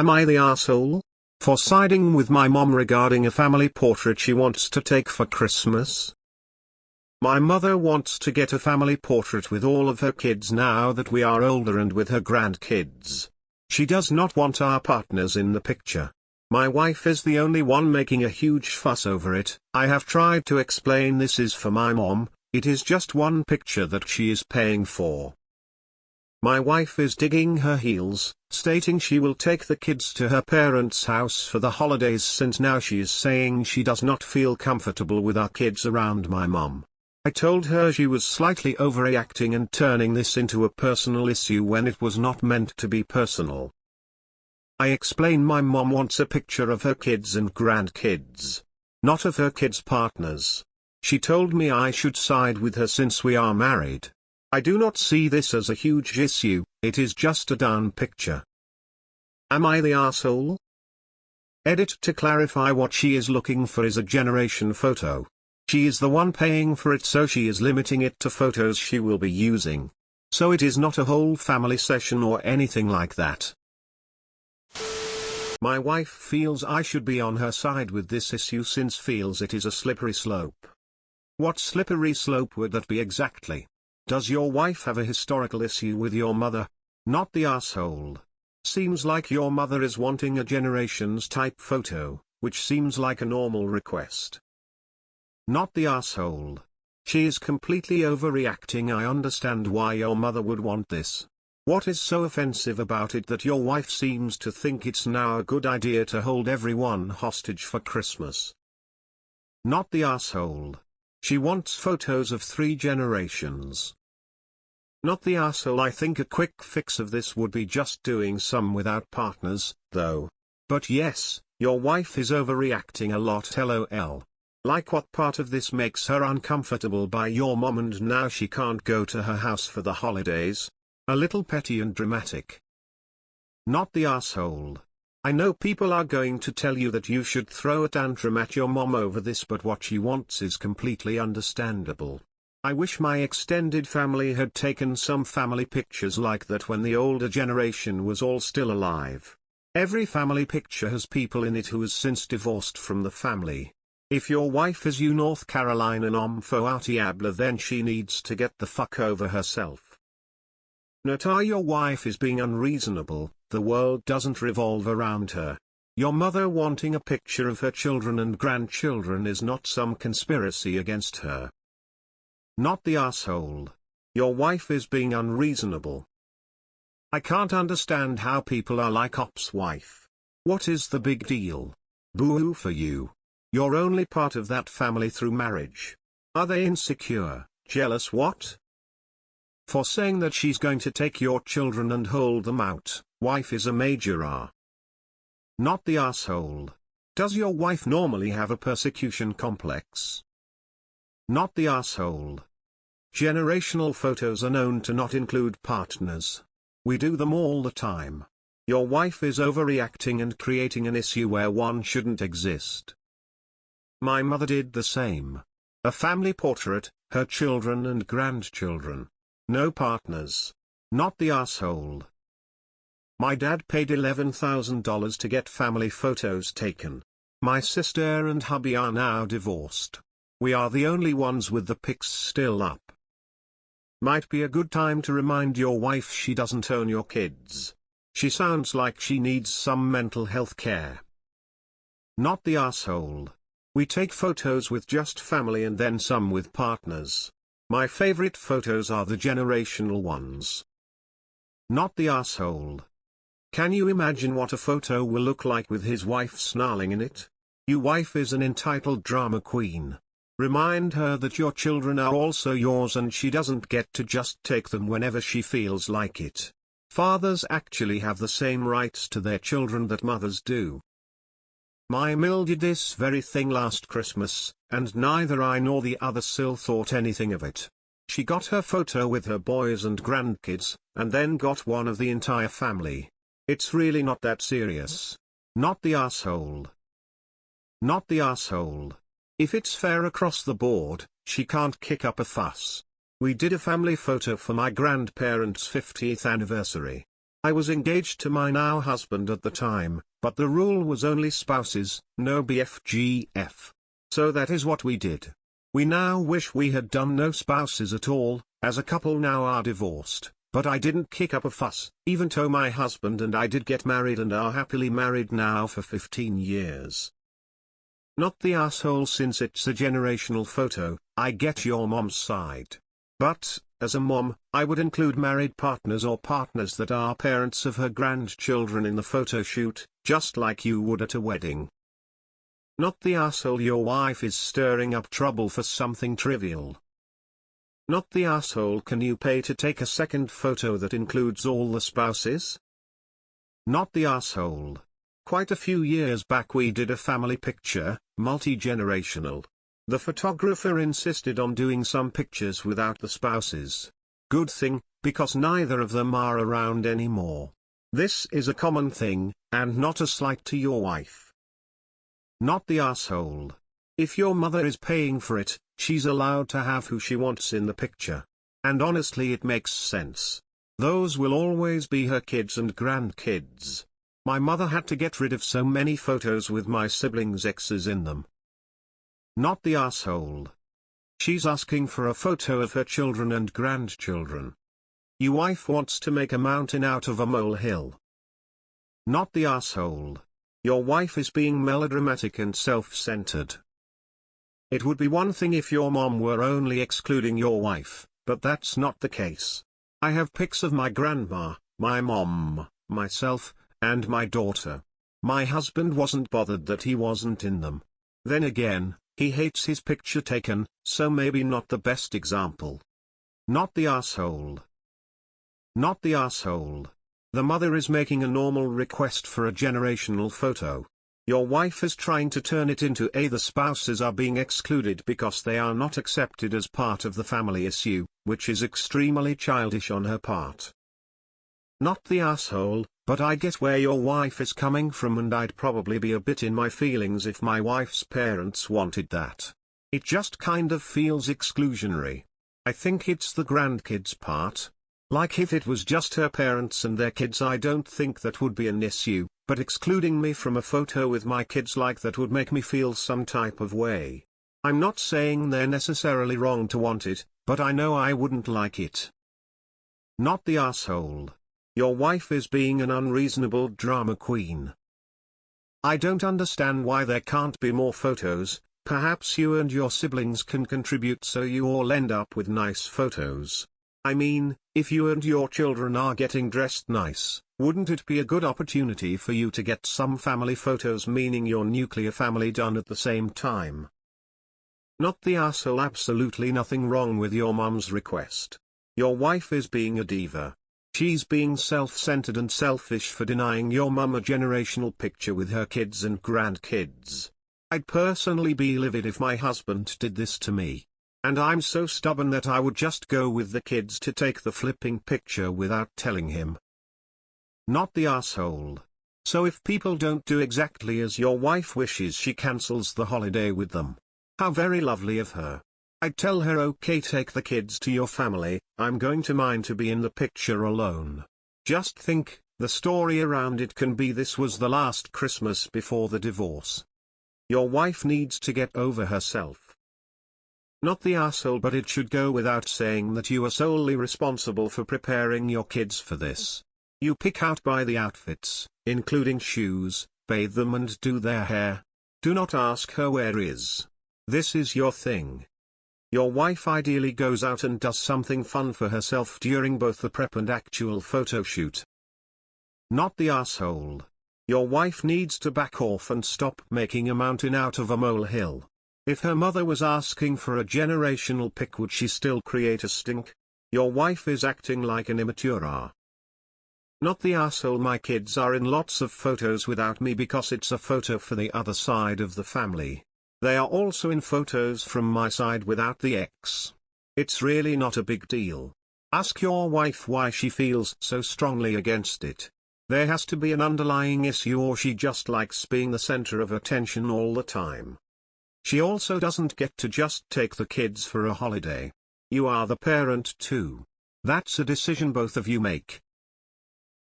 Am I the asshole for siding with my mom regarding a family portrait she wants to take for Christmas? My mother wants to get a family portrait with all of her kids now that we are older and with her grandkids. She does not want our partners in the picture. My wife is the only one making a huge fuss over it. I have tried to explain this is for my mom, it is just one picture that she is paying for. My wife is digging her heels, stating she will take the kids to her parents' house for the holidays since now she is saying she does not feel comfortable with our kids around my mom. I told her she was slightly overreacting and turning this into a personal issue when it was not meant to be personal. I explain my mom wants a picture of her kids and grandkids, not of her kids' partners. She told me I should side with her since we are married. I do not see this as a huge issue, it is just a darn picture. Am I the asshole? Edit to clarify what she is looking for is a generation photo. She is the one paying for it, so she is limiting it to photos she will be using. So it is not a whole family session or anything like that. My wife feels I should be on her side with this issue since feels it is a slippery slope. What slippery slope would that be exactly? Does your wife have a historical issue with your mother? Not the asshole. Seems like your mother is wanting a generations type photo, which seems like a normal request. Not the asshole. She is completely overreacting. I understand why your mother would want this. What is so offensive about it that your wife seems to think it's now a good idea to hold everyone hostage for Christmas? Not the asshole. She wants photos of 3 generations. Not the asshole. I think a quick fix of this would be just doing some without partners, though. But yes, your wife is overreacting a lot. LOL. Like what part of this makes her uncomfortable by your mom and now she can't go to her house for the holidays? A little petty and dramatic. Not the asshole. I know people are going to tell you that you should throw a tantrum at your mom over this, but what she wants is completely understandable. I wish my extended family had taken some family pictures like that when the older generation was all still alive. Every family picture has people in it who has since divorced from the family. If your wife is you North Carolina nomfo autiabla, then she needs to get the fuck over herself. Note: your wife is being unreasonable, the world doesn't revolve around her. Your mother wanting a picture of her children and grandchildren is not some conspiracy against her. Not the asshole. Your wife is being unreasonable. I can't understand how people are like Op's wife. What is the big deal? Boo-hoo for you. You're only part of that family through marriage. Are they insecure, jealous, what? For saying that she's going to take your children and hold them out, wife is a major R. Not the asshole. Does your wife normally have a persecution complex? Not the asshole. Generational photos are known to not include partners. We do them all the time. Your wife is overreacting and creating an issue where one shouldn't exist. My mother did the same. A family portrait, her children and grandchildren. No partners. Not the asshole. My dad paid $11,000 to get family photos taken. My sister and hubby are now divorced. We are the only ones with the pics still up. Might be a good time to remind your wife she doesn't own your kids. She sounds like she needs some mental health care. Not the asshole. We take photos with just family and then some with partners. My favorite photos are the generational ones. Not the asshole. Can you imagine what a photo will look like with his wife snarling in it? Your wife is an entitled drama queen. Remind her that your children are also yours and she doesn't get to just take them whenever she feels like it. Fathers actually have the same rights to their children that mothers do. My Mill did this very thing last Christmas, and neither I nor the other Sil thought anything of it. She got her photo with her boys and grandkids, and then got one of the entire family. It's really not that serious. Not the asshole. Not the asshole. If it's fair across the board, she can't kick up a fuss. We did a family photo for my grandparents' 50th anniversary. I was engaged to my now husband at the time, but the rule was only spouses, no BFGF. So that is what we did. We now wish we had done no spouses at all, as a couple now are divorced, but I didn't kick up a fuss, even though my husband and I did get married and are happily married now for 15 years. Not the asshole since it's a generational photo. I get your mom's side. But, as a mom, I would include married partners or partners that are parents of her grandchildren in the photo shoot, just like you would at a wedding. Not the asshole your wife is stirring up trouble for something trivial. Not the asshole can you pay to take a second photo that includes all the spouses? Not the asshole. Quite a few years back we did a family picture, multi-generational. The photographer insisted on doing some pictures without the spouses. Good thing, because neither of them are around anymore. This is a common thing, and not a slight to your wife. Not the asshole. If your mother is paying for it, she's allowed to have who she wants in the picture. And honestly it makes sense. Those will always be her kids and grandkids. My mother had to get rid of so many photos with my siblings' exes in them. Not the asshole. She's asking for a photo of her children and grandchildren. Your wife wants to make a mountain out of a molehill. Not the asshole. Your wife is being melodramatic and self-centered. It would be one thing if your mom were only excluding your wife, but that's not the case. I have pics of my grandma, my mom, myself, and my daughter. My husband wasn't bothered that he wasn't in them. Then again, he hates his picture taken, so maybe not the best example. Not the asshole. Not the asshole. The mother is making a normal request for a generational photo. Your wife is trying to turn it into the spouses are being excluded because they are not accepted as part of the family issue, which is extremely childish on her part. Not the asshole, but I get where your wife is coming from and I'd probably be a bit in my feelings if my wife's parents wanted that. It just kind of feels exclusionary. I think it's the grandkids part. Like if it was just her parents and their kids I don't think that would be an issue, but excluding me from a photo with my kids like that would make me feel some type of way. I'm not saying they're necessarily wrong to want it, but I know I wouldn't like it. Not the asshole. Your wife is being an unreasonable drama queen. I don't understand why there can't be more photos. Perhaps you and your siblings can contribute so you all end up with nice photos. I mean, if you and your children are getting dressed nice, wouldn't it be a good opportunity for you to get some family photos, meaning your nuclear family, done at the same time? Not the asshole. Absolutely nothing wrong with your mom's request. Your wife is being a diva. She's being self-centered and selfish for denying your mum a generational picture with her kids and grandkids. I'd personally be livid if my husband did this to me. And I'm so stubborn that I would just go with the kids to take the flipping picture without telling him. Not the asshole. So if people don't do exactly as your wife wishes, she cancels the holiday with them. How very lovely of her. I'd tell her, okay, take the kids to your family, I'm going to mine to be in the picture alone. Just think, the story around it can be this was the last Christmas before the divorce. Your wife needs to get over herself. Not the asshole, but it should go without saying that you are solely responsible for preparing your kids for this. You pick out by the outfits, including shoes, bathe them and do their hair. Do not ask her where is. This is your thing. Your wife ideally goes out and does something fun for herself during both the prep and actual photo shoot. Not the asshole. Your wife needs to back off and stop making a mountain out of a molehill. If her mother was asking for a generational pic, would she still create a stink? Your wife is acting like an immature. Not the asshole. My kids are in lots of photos without me because it's a photo for the other side of the family. They are also in photos from my side without the ex. It's really not a big deal. Ask your wife why she feels so strongly against it. There has to be an underlying issue, or she just likes being the center of attention all the time. She also doesn't get to just take the kids for a holiday. You are the parent too. That's a decision both of you make.